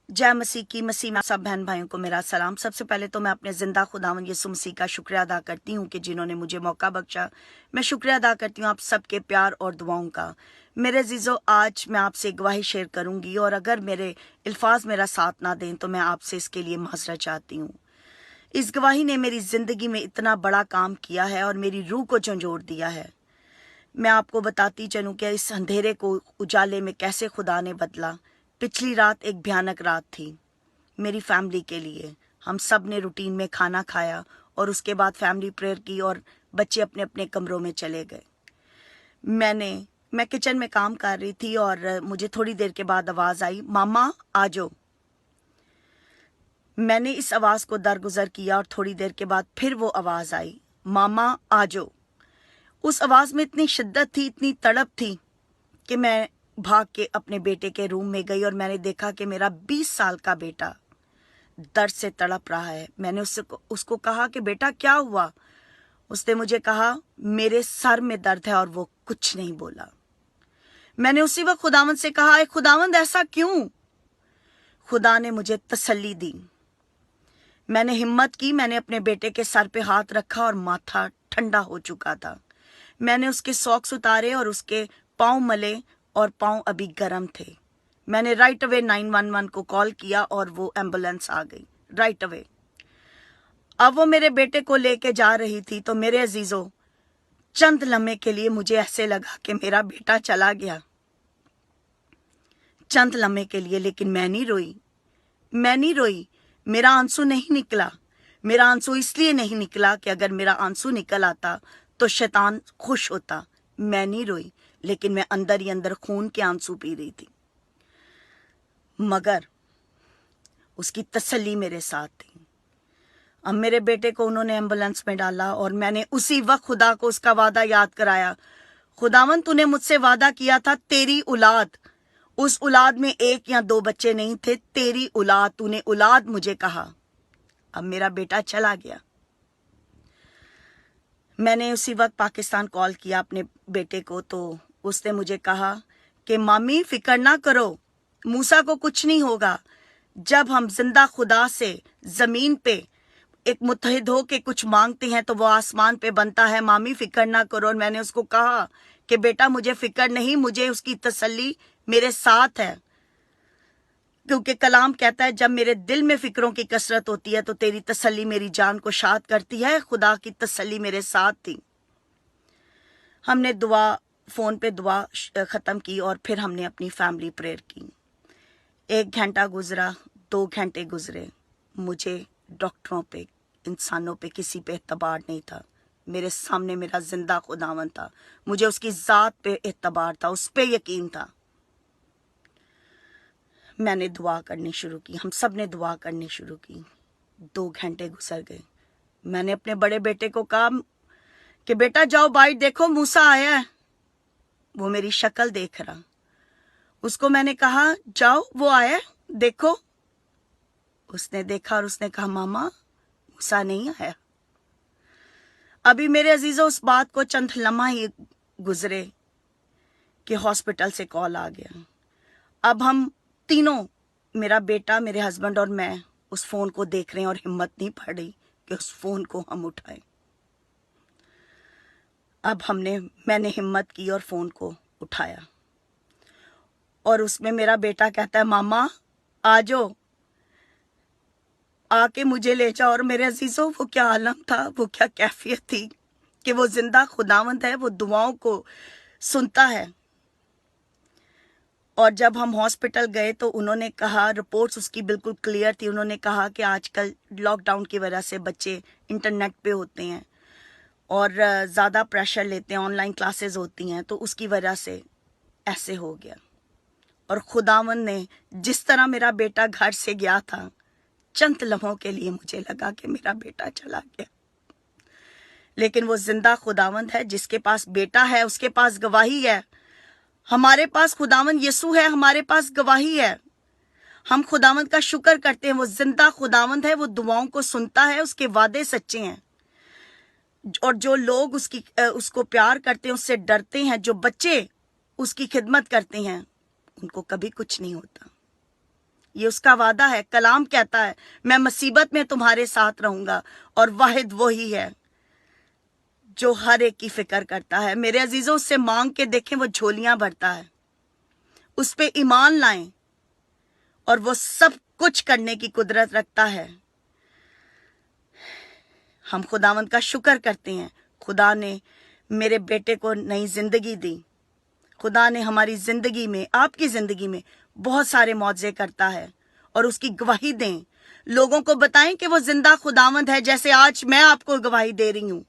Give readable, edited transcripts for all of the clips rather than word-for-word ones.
जय मसीह की। मसीह में सब बहन भाइयों को मेरा सलाम। सबसे पहले तो मैं अपने जिंदा खुदावंद यीशु मसीह का शुक्रिया अदा करती हूँ कि जिन्होंने मुझे मौका बख्शा। मैं शुक्रिया अदा करती हूँ आप सबके प्यार और दुआओं का। मेरे जीजो, आज मैं आपसे गवाही शेयर करूंगी और अगर मेरे अल्फाज मेरा साथ ना दें तो मैं आपसे इसके लिए माजरत चाहती हूँ। इस गवाही ने मेरी जिंदगी में इतना बड़ा काम किया है और मेरी रूह को झंझोड़ दिया है। मैं आपको बताती चलूं कि इस अंधेरे को उजाले में कैसे खुदा ने बदला। पिछली रात एक भयानक रात थी मेरी फैमिली के लिए। हम सब ने रूटीन में खाना खाया और उसके बाद फैमिली प्रेयर की और बच्चे अपने अपने कमरों में चले गए। मैं किचन में काम कर रही थी और मुझे थोड़ी देर के बाद आवाज आई, मामा आ जाओ। मैंने इस आवाज को दरगुजर किया और थोड़ी देर के बाद फिर वो आवाज आई, मामा आ जाओ। उस आवाज में इतनी शिद्दत थी, इतनी तड़प थी कि मैं भाग के अपने बेटे के रूम में गई और मैंने देखा कि मेरा 20 साल का बेटा दर्द से तड़प रहा है। मैंने उसको कहा कि बेटा क्या हुआ। उसने मुझे कहा मेरे सर में दर्द है और वो कुछ नहीं बोला। मैंने उसी वक्त खुदावंद से कहा, खुदावंद ऐसा क्यों। खुदा ने मुझे तसल्ली दी। मैंने हिम्मत की, मैंने अपने बेटे के सर पे हाथ रखा और माथा ठंडा हो चुका था। मैंने उसके सॉक्स उतारे और उसके पांव मले और पांव अभी गर्म थे। मैंने राइट अवे 911 को कॉल किया और वो एम्बुलेंस आ गई राइट अवे। अब वो मेरे बेटे को लेके जा रही थी तो मेरे अजीजों, चंद लम्हे के लिए मुझे ऐसे लगा कि मेरा बेटा चला गया। चंद लम्हे के लिए, लेकिन मैं नहीं रोई। मेरा आंसू नहीं निकला। मेरा आंसू इसलिए नहीं निकला कि अगर मेरा आंसू निकल आता तो शैतान खुश होता। मैं नहीं रोई, लेकिन मैं अंदर ही अंदर खून के आंसू पी रही थी। मगर उसकी तसल्ली मेरे साथ थी। अब मेरे बेटे को उन्होंने एम्बुलेंस में डाला और मैंने उसी वक्त खुदा को उसका वादा याद कराया। खुदावन, तूने मुझसे वादा किया था तेरी औलाद, उस औलाद में एक या दो बच्चे नहीं थे, तेरी औलाद, तूने औलाद मुझे कहा। अब मेरा बेटा चला गया। मैंने उसी वक्त पाकिस्तान कॉल किया अपने बेटे को तो उसने मुझे कहा कि मामी फिक्र ना करो, मूसा को कुछ नहीं होगा। जब हम जिंदा खुदा से जमीन पे एक मुत्तहिद हो के कुछ मांगते हैं तो वो आसमान पे बनता है। मामी फिक्र ना करो। और मैंने उसको कहा कि बेटा मुझे फिक्र नहीं, मुझे उसकी तसल्ली मेरे साथ है, क्योंकि कलाम कहता है जब मेरे दिल में फिक्रों की कसरत होती है तो तेरी तसल्ली मेरी जान को शाद करती है। खुदा की तसल्ली मेरे साथ थी। हमने फोन पे दुआ खत्म की और फिर हमने अपनी फैमिली प्रेयर की। 1 घंटा गुजरा, 2 घंटे गुजरे, मुझे डॉक्टरों पे, इंसानों पे, किसी पे एतबार नहीं था। मेरे सामने मेरा जिंदा खुदावन था। मुझे उसकी जात पे एतबार था, उस पे यकीन था। मैंने दुआ करनी शुरू की, हम सब ने दुआ करनी शुरू की। 2 घंटे गुजर गए। मैंने अपने बड़े बेटे को कहा कि बेटा जाओ बाहर देखो, मूसा आया है। वो मेरी शक्ल देख रहा। उसको मैंने कहा जाओ, वो आया है देखो। उसने देखा और उसने कहा मामा मूसा नहीं आया। अभी मेरे अजीजों, उस बात को चंद लम्हा ही गुजरे कि हॉस्पिटल से कॉल आ गया। अब हम तीनों, मेरा बेटा, मेरे हस्बैंड और मैं, उस फोन को देख रहे हैं और हिम्मत नहीं पड़ रही कि उस फोन को हम उठाएं। अब मैंने हिम्मत की और फोन को उठाया और उसमें मेरा बेटा कहता है मामा आ जाओ, आके मुझे ले जाओ। और मेरे अजीजों, वो क्या आलम था, वो क्या कैफियत थी कि वो जिंदा खुदावंद है, वो दुआओं को सुनता है। और जब हम हॉस्पिटल गए तो उन्होंने कहा, रिपोर्ट्स उसकी बिल्कुल क्लियर थी। उन्होंने कहा कि आजकल लॉकडाउन की वजह से बच्चे इंटरनेट पे होते हैं और ज़्यादा प्रेशर लेते हैं, ऑनलाइन क्लासेस होती हैं, तो उसकी वजह से ऐसे हो गया। और खुदावन ने जिस तरह मेरा बेटा घर से गया था, चंद लम्हों के लिए मुझे लगा कि मेरा बेटा चला गया, लेकिन वो जिंदा खुदावंद है। जिसके पास बेटा है उसके पास गवाही है। हमारे पास खुदावंद यीशु है, हमारे पास गवाही है। हम खुदावंद का शुक्र करते हैं। वो जिंदा खुदावंद है, वो दुआओं को सुनता है, उसके वादे सच्चे हैं। और जो लोग उसको प्यार करते हैं, उससे डरते हैं, जो बच्चे उसकी खिदमत करते हैं, उनको कभी कुछ नहीं होता। یہ اس کا وعدہ ہے. کلام کہتا ہے میں مصیبت میں تمہارے ساتھ رہوں گا. اور واحد وہی ہے جو ہر ایک کی فکر کرتا ہے. میرے عزیزوں اس سے مانگ کے دیکھیں، وہ جھولیاں بھرتا ہے. اس پہ ایمان لائیں اور وہ سب کچھ کرنے کی قدرت رکھتا ہے. ہم خداوند کا شکر کرتے ہیں. خدا نے میرے بیٹے کو نئی زندگی دی. خدا نے ہماری زندگی میں، آپ کی زندگی میں بہت سارے معجزے کرتا ہے. اور اس کی گواہی دیں، لوگوں کو بتائیں کہ وہ زندہ خداوند ہے. جیسے آج میں آپ کو گواہی دے رہی ہوں.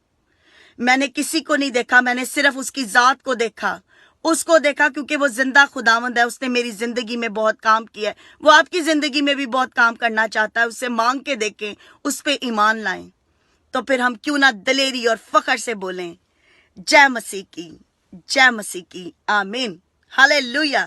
میں نے کسی کو نہیں دیکھا، میں نے صرف اس کی ذات کو دیکھا. اس کو دیکھا کیونکہ وہ زندہ خداوند ہے. اس نے میری زندگی میں بہت کام کیا ہے. وہ آپ کی زندگی میں بھی بہت کام کرنا چاہتا ہے. اس سے مانگ کے دیکھیں، اس پہ ایمان لائیں. تو پھر ہم کیوں نہ دلیری اور فخر سے بولیں، جے مسیح کی، جے مسیح کی. آمین. ہالے لویا.